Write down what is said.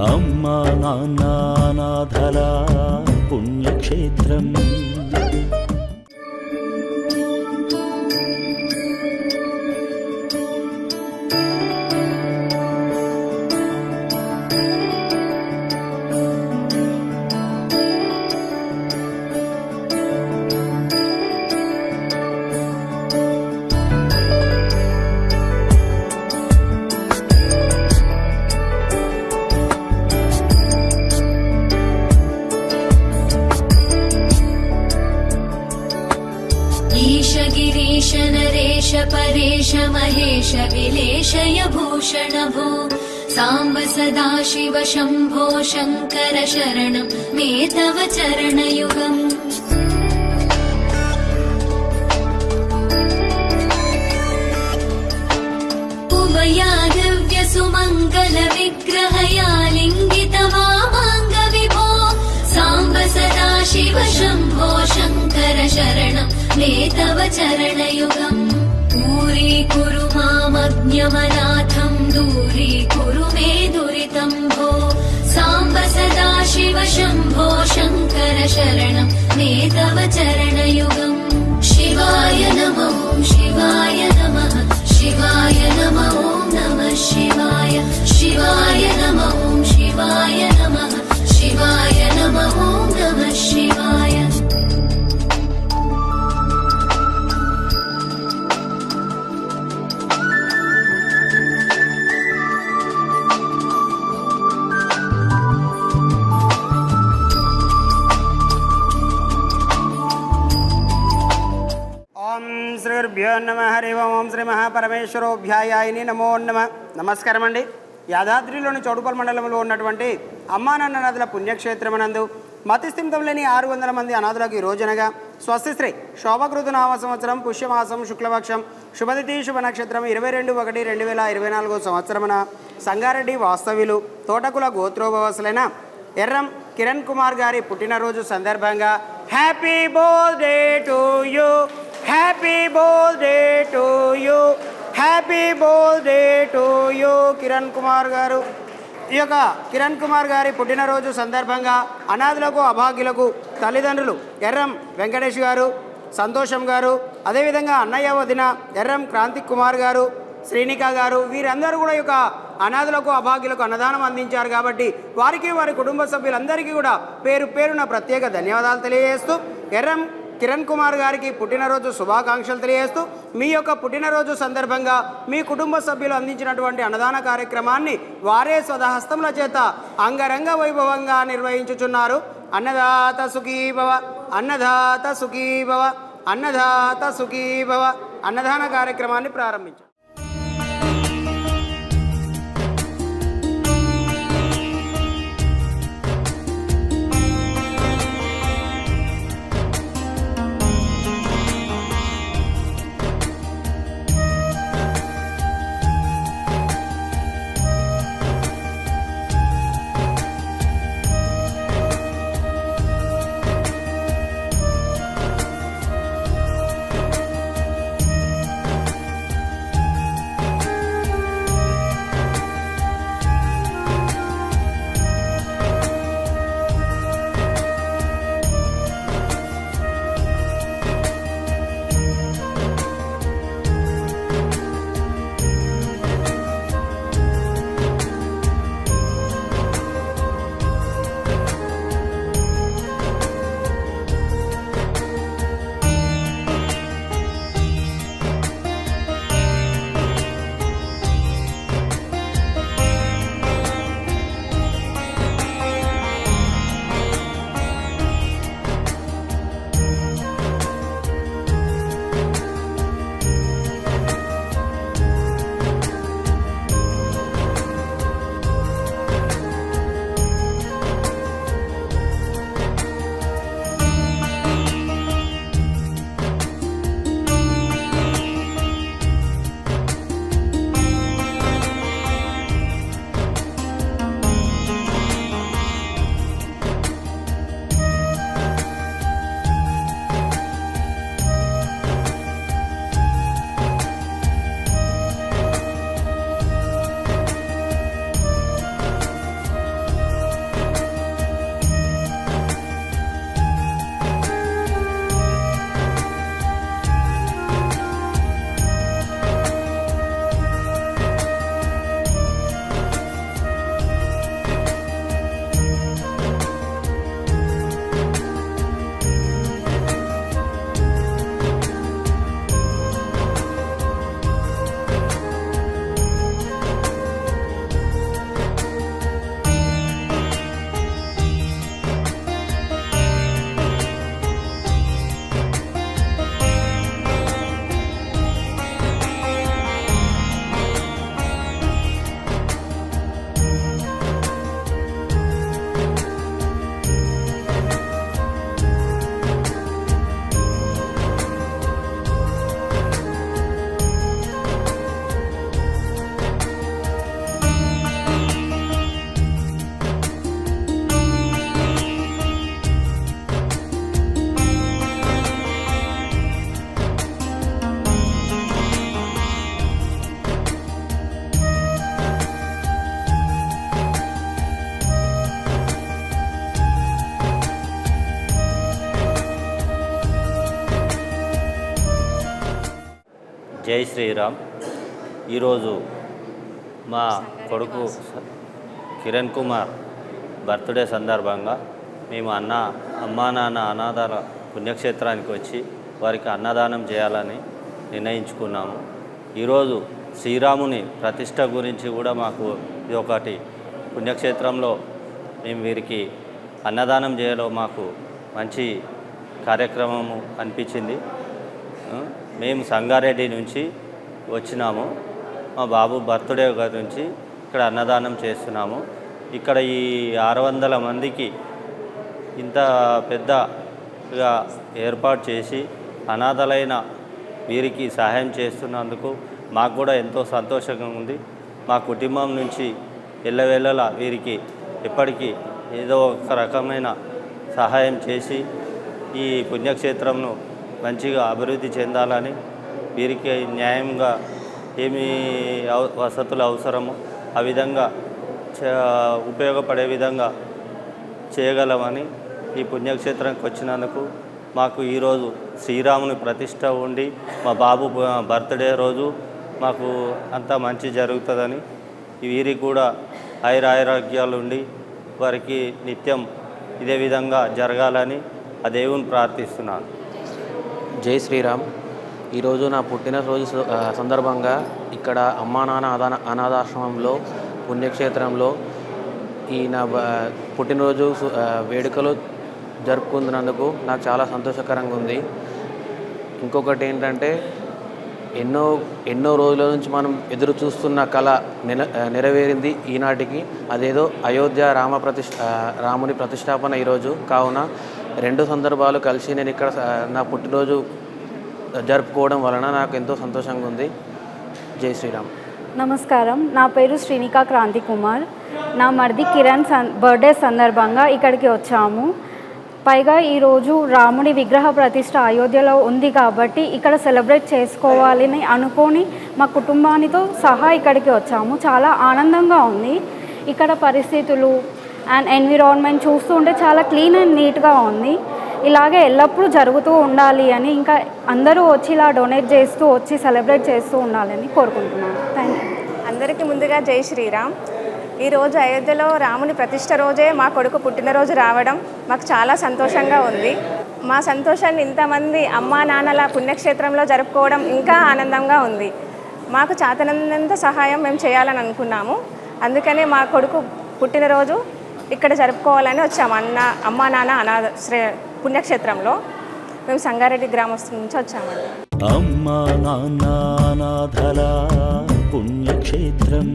అమ్మా నాన్న అనాథల పుణ్యక్షేత్రం. गिरीश नरेश परेश महेश विलेशय भूषण भो साम्ब सदाशिव शम्भो शङ्कर शरणं मे तव चरणयुगम्. उमया दिव्य सुमङ्गल विग्रहया लिङ्गित वामाङ्ग विभो साम्ब सदाशिव शम्भो शङ्कर शरणं मे तव चरणयुगम्. दूरीकुरु मामज्ञमनाथं दूरीकुरु मे दुरितं भो साम्ब सदाशिव शम्भो शङ्कर शरणं मे तव चरणयुगम्. शिवाय नमः शिवाय नमः शिवाय नमः नमः शिवाय शिवाय नमः शिवाय नमः शिवाय नमः नमः शिवाय. శ్రీ గురుభ్యో నమః. హరి ఓం. శ్రీ మహాపరమేశ్వరోభ్యాయాయిని నమో నమః. నమస్కారం అండి. యాదాద్రిలోని చౌడుపల్ మండలంలో ఉన్నటువంటి అమ్మా నాన్న నదుల పుణ్యక్షేత్రమనందు మతిస్థిమితం లేని 600 మంది అనాథులకు ఈ రోజునగా స్వస్తిశ్రీ శోభకృతు నామ సంవత్సరం పుష్యమాసం శుక్లపక్షం శుభతిథి శుభ నక్షత్రం 22/1/2024 సంవత్సరమున సంగారెడ్డి వాస్తవ్యులు తోటకుల గోత్రోభవసులైన ఎర్రం కిరణ్ కుమార్ గారి పుట్టినరోజు సందర్భంగా happy birthday to you, happy birthday to you, happy birthday to you Kiran Kumar గారు. ఈ యొక్క కిరణ్ కుమార్ గారి పుట్టినరోజు సందర్భంగా అనాథులకు అభాగ్యులకు తల్లిదండ్రులు ఎర్రం వెంకటేష్ గారు, సంతోషం గారు, అదేవిధంగా అన్నయ్య వదిన ఎర్రం క్రాంతి కుమార్ గారు, శ్రీనిక గారు, వీరందరూ కూడా ఈ యొక్క అనాథులకు అభాగ్యులకు అన్నదానం అందించారు. కాబట్టి వారికి వారి కుటుంబ సభ్యులందరికీ కూడా పేరు పేరున ప్రత్యేక ధన్యవాదాలు తెలియజేస్తూ ఎర్రం కిరణ్ కుమార్ గారికి పుట్టినరోజు శుభాకాంక్షలు తెలియజేస్తూ మీ యొక్క పుట్టినరోజు సందర్భంగా మీ కుటుంబ సభ్యులు అందించినటువంటి అన్నదాన కార్యక్రమాన్ని వారే స్వదహస్తముల చేత అంగరంగ వైభవంగా నిర్వహించుచున్నారు. అన్నదాత సుఖీభవ, అన్నదాత సుఖీభవ, అన్నదాత సుఖీభవ అన్నదాన కార్యక్రమాన్ని ప్రారంభించారు. జై శ్రీరామ్. ఈరోజు మా కొడుకు కిరణ్ కుమార్ బర్త్డే సందర్భంగా మేము అమ్మా నాన్న అనాథాల పుణ్యక్షేత్రానికి వచ్చి వారికి అన్నదానం చేయాలని నిర్ణయించుకున్నాము. ఈరోజు శ్రీరాముని ప్రతిష్ట గురించి కూడా మాకు ఇది ఒకటి పుణ్యక్షేత్రంలో మేము వీరికి అన్నదానం చేయలో మాకు మంచి కార్యక్రమము అనిపించింది. మేము సంగారెడ్డి నుంచి వచ్చినాము. మా బాబు బర్త్డే గురించి ఇక్కడ అన్నదానం చేస్తున్నాము. ఇక్కడ ఈ 600 మందికి ఇంత పెద్దగా ఏర్పాటు చేసి అనాథలైన వీరికి సహాయం చేస్తున్నందుకు మాకు కూడా ఎంతో సంతోషంగా ఉంది. మా కుటుంబం నుంచి ఎల్లవేళలా వీరికి ఎప్పటికీ ఏదో ఒక రకమైన సహాయం చేసి ఈ పుణ్యక్షేత్రంను మంచిగా అభివృద్ధి చెందాలని, వీరికి న్యాయంగా ఏమి వసతులు అవసరమో ఆ విధంగా ఉపయోగపడే విధంగా చేయగలమని ఈ పుణ్యక్షేత్రానికి వచ్చినందుకు మాకు ఈరోజు శ్రీరాముని ప్రతిష్ట ఉండి మా బాబు బర్త్డే రోజు మాకు అంతా మంచి జరుగుతుందని, వీరికి కూడా ఆయురారోగ్యాలు ఉండి వారికి నిత్యం ఇదే విధంగా జరగాలని ఆ దేవుని ప్రార్థిస్తున్నాను. జై శ్రీరామ్. ఈరోజు నా పుట్టినరోజు సందర్భంగా ఇక్కడ అమ్మా నాన్న అనాథాశ్రమంలో పుణ్యక్షేత్రంలో ఈ నా పుట్టినరోజు వేడుకలు జరుపుకున్నందుకు నాకు చాలా సంతోషకరంగా ఉంది. ఇంకొకటి ఏంటంటే ఎన్నో రోజుల నుంచి మనం ఎదురు చూస్తున్న కళ నెరవేరింది ఈనాటికి. అదేదో అయోధ్య రాముని ప్రతిష్టాపన ఈరోజు. కావున 2 సందర్భాలు కలిసి నేను ఇక్కడ నా పుట్టినరోజు జరుపుకోవడం వలన నాకు ఎంతో సంతోషంగా ఉంది. జై శ్రీరామ్. నమస్కారం, నా పేరు శ్రీనికా క్రాంతి కుమార్. నా మరిది కిరణ్ బర్త్డే సందర్భంగా ఇక్కడికి వచ్చాము. పైగా ఈరోజు రాముడి విగ్రహ ప్రతిష్ట అయోధ్యలో ఉంది కాబట్టి ఇక్కడ సెలబ్రేట్ చేసుకోవాలని అనుకొని మా కుటుంబానితో సహా ఇక్కడికి వచ్చాము. చాలా ఆనందంగా ఉంది. ఇక్కడ పరిస్థితులు అండ్ ఎన్విరాన్మెంట్ చూస్తూ ఉంటే చాలా క్లీన్ అండ్ నీట్గా ఉంది. ఇలాగే ఎల్లప్పుడూ జరుగుతూ ఉండాలి అని, ఇంకా అందరూ వచ్చి ఇలా డొనేట్ చేస్తూ వచ్చి సెలబ్రేట్ చేస్తూ ఉండాలని కోరుకుంటున్నాను. Thank you. అందరికీ ముందుగా జై శ్రీరామ్. ఈరోజు అయోధ్యలో రాముని ప్రతిష్ట రోజే మా కొడుకు పుట్టినరోజు రావడం మాకు చాలా సంతోషంగా ఉంది. మా సంతోషాన్ని ఇంతమంది అమ్మా నాన్నల పుణ్యక్షేత్రంలో జరుపుకోవడం ఇంకా ఆనందంగా ఉంది. మాకు చేతనంత సహాయం మేము చేయాలని అనుకున్నాము. అందుకనే మా కొడుకు పుట్టినరోజు ఇక్కడ జరుపుకోవాలని వచ్చాము. అమ్మా నాన్న పుణ్యక్షేత్రంలో మేము సంగారెడ్డి గ్రామస్తుల నుంచి వచ్చామండి. అమ్మా నాన్న అనాథల పుణ్యక్షేత్రం